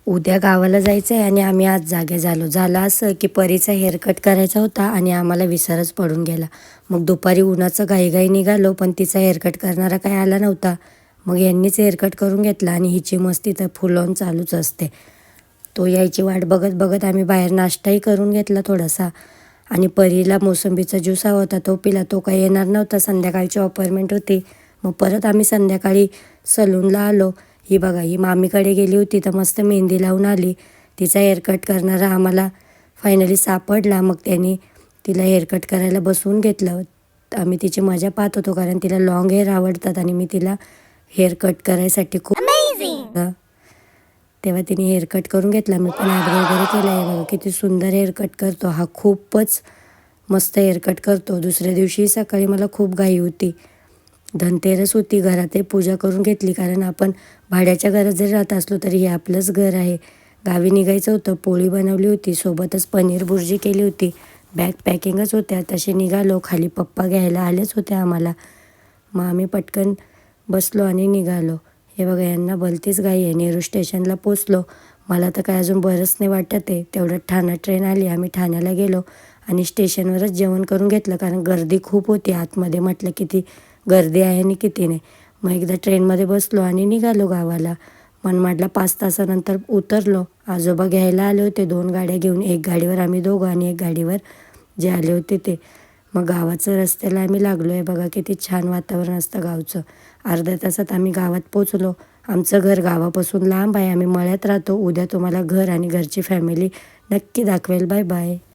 उद्या गावाला जायचं आहे आणि आम्ही आज जागे झालो. झालं असं की परीचा हेअरकट करायचा होता आणि आम्हाला विसरच पडून गेला. मग दुपारी उन्हाचं घाईघाई निघालो, पण तिचा हेअरकट करणारा काही आला नव्हता. मग यांनीच हेअरकट करून घेतला आणि हिची मस्ती तर फुल ऑन चालूच असते. तो यायची वाट बघत बघत आम्ही बाहेर नाश्ताही करून घेतला थोडासा आणि परीला मोसंबीचा ज्यूस हवा होता तो पिला. तो काही येणार नव्हता, संध्याकाळची अपॉइंटमेंट होती. मग परत आम्ही संध्याकाळी सलूनला आलो. ही बघा, ही मामीकडे गेली होती तर मस्त मेहंदी लावून आली. तिचा हेअरकट करणारा आम्हाला फायनली सापडला. मग त्यांनी तिला हेअरकट करायला बसवून घेतलं. आम्ही तिची मजा पाहत होतो कारण तिला लॉंग हेअर आवडतात आणि मी तिला हेअरकट करायसाठी खूप तेव्हा तिने हेअरकट करून घेतला. मी पण आयब्रो वगैरे केला आहे. बघा किती सुंदर हेअरकट करतो हा, खूपच मस्त हेअरकट करतो. दुसऱ्या दिवशी सकाळी मला खूप घाई होती, धनतेरस होती. घरातही पूजा करून घेतली कारण आपण भाड्याच्या घरात जरी राहत असलो तरी हे आपलंच घर आहे. गावी निघायचं होतं, पोळी बनवली होती, सोबतच पनीर बुर्जी केली होती. बॅग पॅकिंगच होत्या. तसे निघालो. खाली पप्पा घ्यायला आलेच होते आम्हाला. मग आम्ही पटकन बसलो आणि निघालो. हे बघा, यांना भलतीच घाई आहे. नेहरू स्टेशनला पोचलो. मला तर काय अजून बरंच नाही वाटत आहे. तेवढ्यात ठाणा ट्रेन आली. आम्ही ठाण्याला गेलो आणि स्टेशनवरच जेवण करून घेतलं कारण गर्दी खूप होती आतमध्ये. म्हटलं किती गर्दी आहे आणि किती नाही. मग एकदा ट्रेनमध्ये बसलो आणि निघालो गावाला. मनमाडला 5 तासानंतर उतरलो. आजोबा घ्यायला आले होते 2 गाड्या घेऊन. एक गाडीवर आम्ही दोघं आणि एक गाडीवर जे आले होते ते. मग गावाचं रस्त्याला आम्ही लागलो आहे. बघा किती छान वातावरण असतं गावचं. अर्ध्या तासात आम्ही गावात पोचलो. आमचं घर गावापासून लांब आहे. आम्ही मळ्यात राहतो. उद्या तुम्हाला घर आणि घरची फॅमिली नक्की दाखवेल. Bye bye.